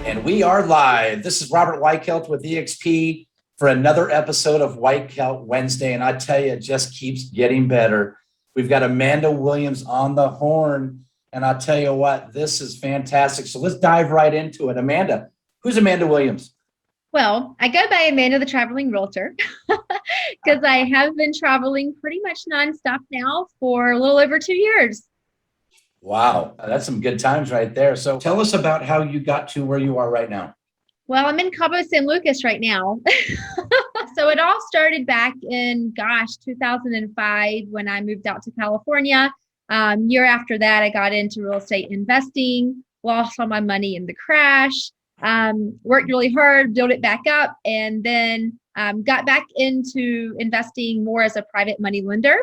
And we are live. This is Robert Weichelt with eXp for another episode of Weichelt Wednesday. And I tell you, it just keeps getting better. We've got Amanda Williams on the horn. And I'll tell you what, this is fantastic. So let's dive right into it. Amanda, who's Amanda Williams? Well, I go by Amanda, the Traveling Realtor, because I have been traveling pretty much nonstop now for a little over 2 years. Wow, that's some good times right there. So tell us about how you got to where you are right now. Well, I'm in Cabo San Lucas right now. So it all started back in, 2005 when I moved out to California. Year after that, I got into real estate investing, lost all my money in the crash, worked really hard, built it back up, and then got back into investing more as a private money lender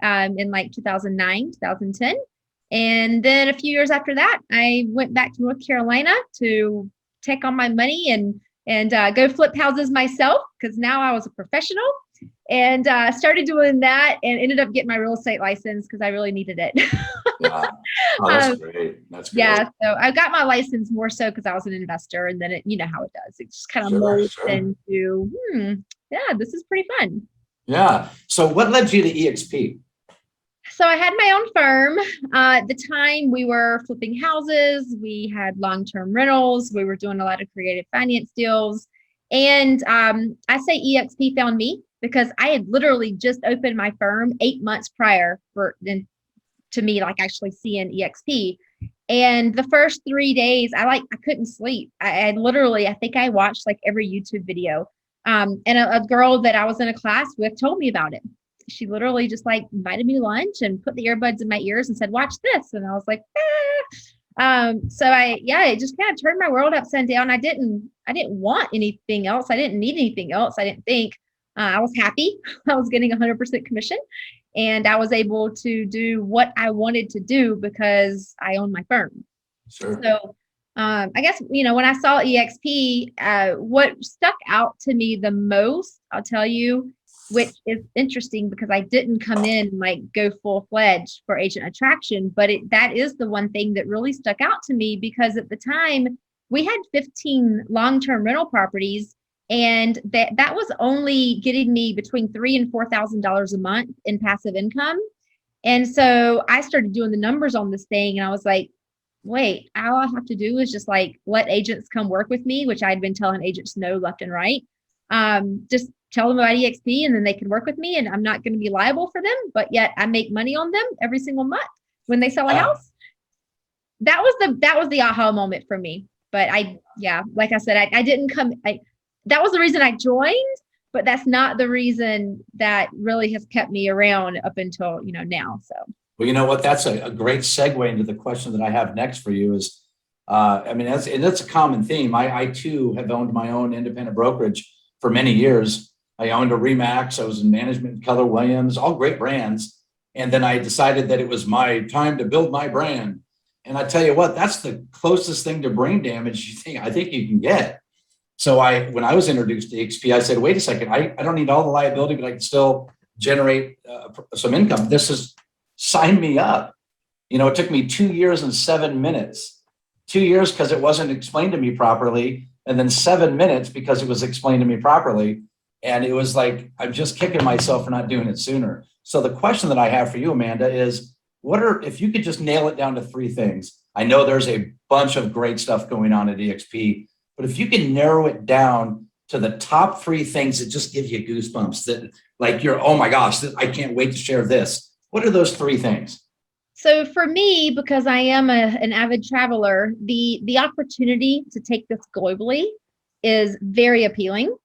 in like 2009, 2010. And then a few years after that, I went back to North Carolina to take on my money and go flip houses myself, because now I was a professional, and started doing that and ended up getting my real estate license because I really needed it. Wow. Oh, that's great. That's great. Yeah, so I got my license more so because I was an investor, and then you know how it does. It just kind of molds into, yeah, this is pretty fun. Yeah. So what led you to eXp? So I had my own firm. At the time, we were flipping houses. We had long-term rentals. We were doing a lot of creative finance deals. And I say eXp found me because I had literally just opened my firm 8 months prior to me, like actually seeing eXp. And the first 3 days, I couldn't sleep. I literally, I think I watched like every YouTube video. And a girl that I was in a class with told me about it. She literally just like invited me to lunch and put the earbuds in my ears and said, watch this. And I was like, it just kind of turned my world upside down. I didn't want anything else. I didn't need anything else. I didn't think. I was happy. I was getting 100% commission, and I was able to do what I wanted to do because I own my firm. Sure. So I guess, when I saw eXp, what stuck out to me the most, I'll tell you, which is interesting because I didn't come in and like go full-fledged for agent attraction, but that is the one thing that really stuck out to me, because at the time we had 15 long-term rental properties, and that was only getting me between $3,000 and $4,000 a month in passive income. And so I started doing the numbers on this thing, and I was like, wait, all I have to do is just like let agents come work with me, which I'd been telling agents no left and right. Just tell them about eXp, and then they can work with me, and I'm not going to be liable for them, but yet I make money on them every single month when they sell a house. That was the aha moment for me. But like I said, I didn't come. That was the reason I joined, but that's not the reason that really has kept me around up until, now. So. Well, you know what? That's a great segue into the question that I have next for you is, that's a common theme. I too have owned my own independent brokerage for many years. I owned a Remax. I was in management, Keller Williams, all great brands. And then I decided that it was my time to build my brand. And I tell you what, that's the closest thing to brain damage I think you can get. So when I was introduced to eXp, I said, wait a second, I don't need all the liability, but I can still generate some income. Sign me up. It took me 2 years and 7 minutes. 2 years because it wasn't explained to me properly, and then 7 minutes because it was explained to me properly. And it was like, I'm just kicking myself for not doing it sooner. So the question that I have for you, Amanda, is if you could just nail it down to 3 things. I know there's a bunch of great stuff going on at eXp, but if you can narrow it down to the top 3 things that just give you goosebumps, that like oh my gosh, I can't wait to share this. What are those 3 things? So for me, because I am an avid traveler, the opportunity to take this globally is very appealing.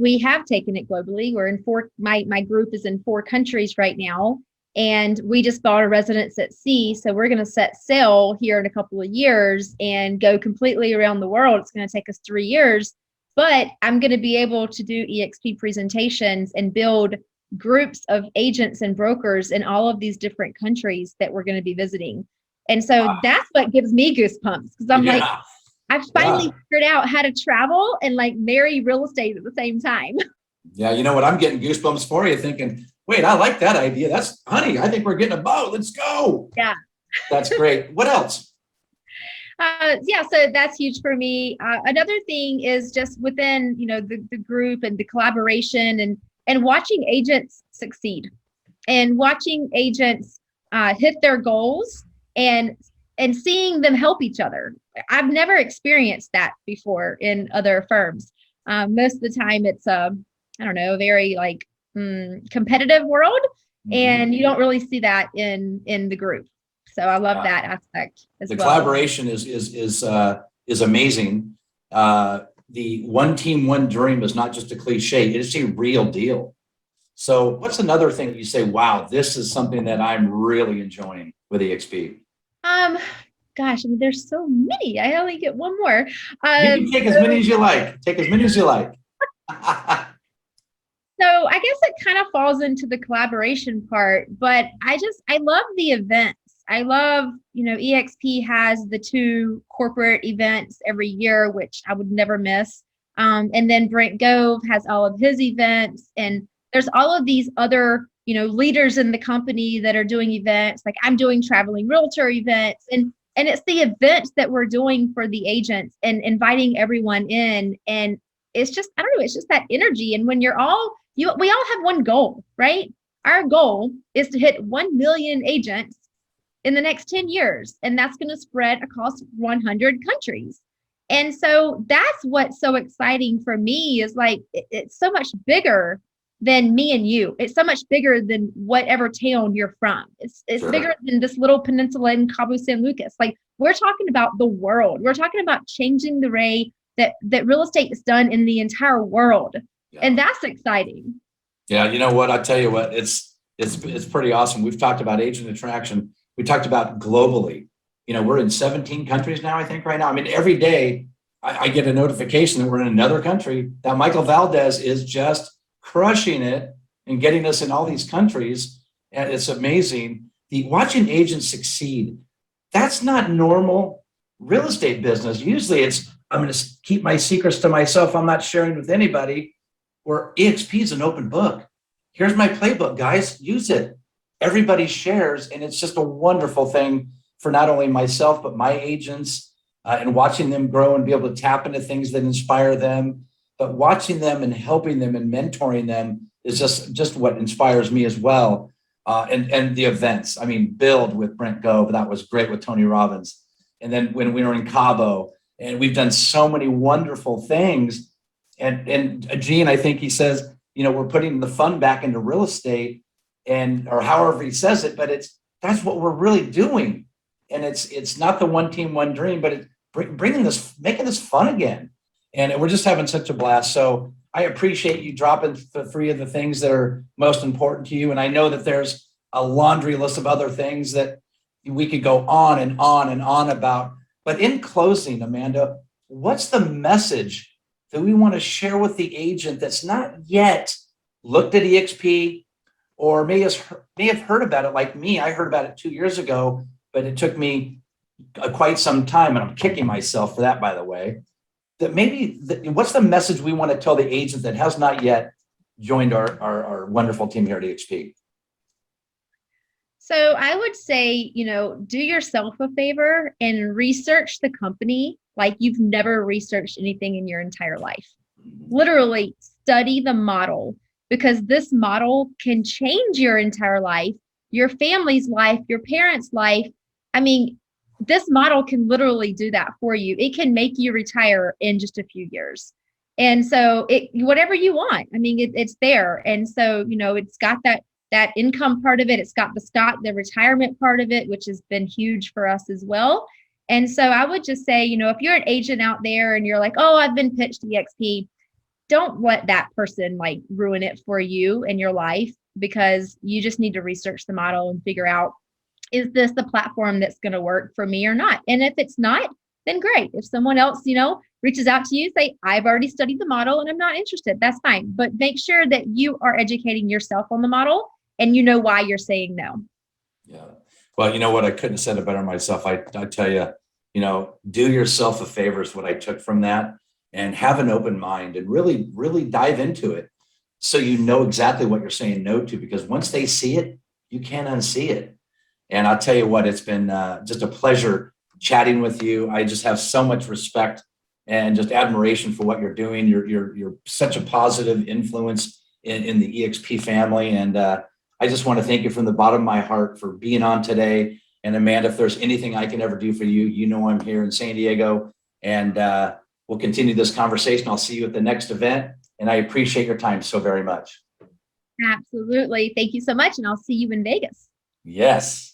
We have taken it globally. We're in my group is in 4 countries right now, and we just bought a residence at sea. So we're going to set sail here in a couple of years and go completely around the world. It's going to take us 3 years, but I'm going to be able to do eXp presentations and build groups of agents and brokers in all of these different countries that we're going to be visiting. And so that's what gives me goosebumps, because I'm like, I've finally figured out how to travel and like marry real estate at the same time. Yeah. You know what? I'm getting goosebumps for you, thinking, wait, I like that idea. Honey, I think we're getting a boat. Let's go. Yeah. That's great. What else? Yeah, so that's huge for me. Another thing is just within, the group and the collaboration and watching agents succeed and watching agents hit their goals and and seeing them help each other. I've never experienced that before in other firms. Most of the time, it's I don't know, very like competitive world, and you don't really see that in the group. So I love that aspect as The well. collaboration is amazing. The one team, one dream is not just a cliche; it is a real deal. So, what's another thing that you say? Wow, this is something that I'm really enjoying with EXP. Um, Gosh, I mean, there's so many. I only get one more. You can take as many as you like. Take as many as you like. So I guess it kind of falls into the collaboration part, but I love the events. I love, EXP has the two corporate events every year, which I would never miss. And then Brent Gove has all of his events, and there's all of these other, leaders in the company that are doing events. Like I'm doing traveling realtor events, and it's the events that we're doing for the agents and inviting everyone in. And it's just, I don't know, it's just that energy. And when we all have one goal, right? Our goal is to hit 1 million agents in the next 10 years. And that's going to spread across 100 countries. And so that's what's so exciting for me is like, it's so much bigger than me and you. It's so much bigger than whatever town you're from. It's Sure. bigger than this little peninsula in Cabo San Lucas. Like we're talking about the world. We're talking about changing the way that real estate is done in the entire world. Yeah. And that's exciting. Yeah, you know what? I tell you what, it's pretty awesome. We've talked about agent attraction. We talked about globally. We're in 17 countries now, I think, right now. I mean, every day I get a notification that we're in another country, that Michael Valdez is just crushing it and getting us in all these countries. And it's amazing. Watching agents succeed, that's not normal real estate business. Usually it's, I'm going to keep my secrets to myself. I'm not sharing with anybody. Where EXP is an open book. Here's my playbook, guys. Use it. Everybody shares, and it's just a wonderful thing for not only myself, but my agents and watching them grow and be able to tap into things that inspire them. But watching them and helping them and mentoring them is just what inspires me as well. And the events. I mean, Build with Brent Gove, that was great with Tony Robbins. And then when we were in Cabo, and we've done so many wonderful things. And Gene, I think he says, we're putting the fun back into real estate, or however he says it, but that's what we're really doing. And it's not the one team, one dream, but it's making this fun again. And we're just having such a blast. So I appreciate you dropping the three of the things that are most important to you. And I know that there's a laundry list of other things that we could go on and on and on about. But in closing, Amanda, what's the message that we want to share with the agent that's not yet looked at EXP or may have heard about it like me? I heard about it 2 years ago, but it took me quite some time, and I'm kicking myself for that, by the way. What's the message we want to tell the agent that has not yet joined our wonderful team here at EXP? So I would say, do yourself a favor and research the company like you've never researched anything in your entire life. Literally study the model, because this model can change your entire life, your family's life, your parents' life. I mean, this model can literally do that for you. It can make you retire in just a few years. And so whatever you want, I mean, it's there. And so, it's got that income part of it. It's got the retirement part of it, which has been huge for us as well. And so I would just say, if you're an agent out there and you're like, oh, I've been pitched EXP, don't let that person like ruin it for you and your life, because you just need to research the model and figure out, is this the platform that's going to work for me or not? And if it's not, then great. If someone else, reaches out to you, say, I've already studied the model and I'm not interested, that's fine. But make sure that you are educating yourself on the model and you know why you're saying no. Yeah. Well, you know what? I couldn't have said it better myself. I tell you, do yourself a favor is what I took from that, and have an open mind and really, really dive into it so you know exactly what you're saying no to, because once they see it, you can't unsee it. And I'll tell you what, it's been just a pleasure chatting with you. I just have so much respect and just admiration for what you're doing. You're such a positive influence in the EXP family. And I just want to thank you from the bottom of my heart for being on today. And Amanda, if there's anything I can ever do for you, you know I'm here in San Diego. And we'll continue this conversation. I'll see you at the next event. And I appreciate your time so very much. Absolutely. Thank you so much. And I'll see you in Vegas. Yes.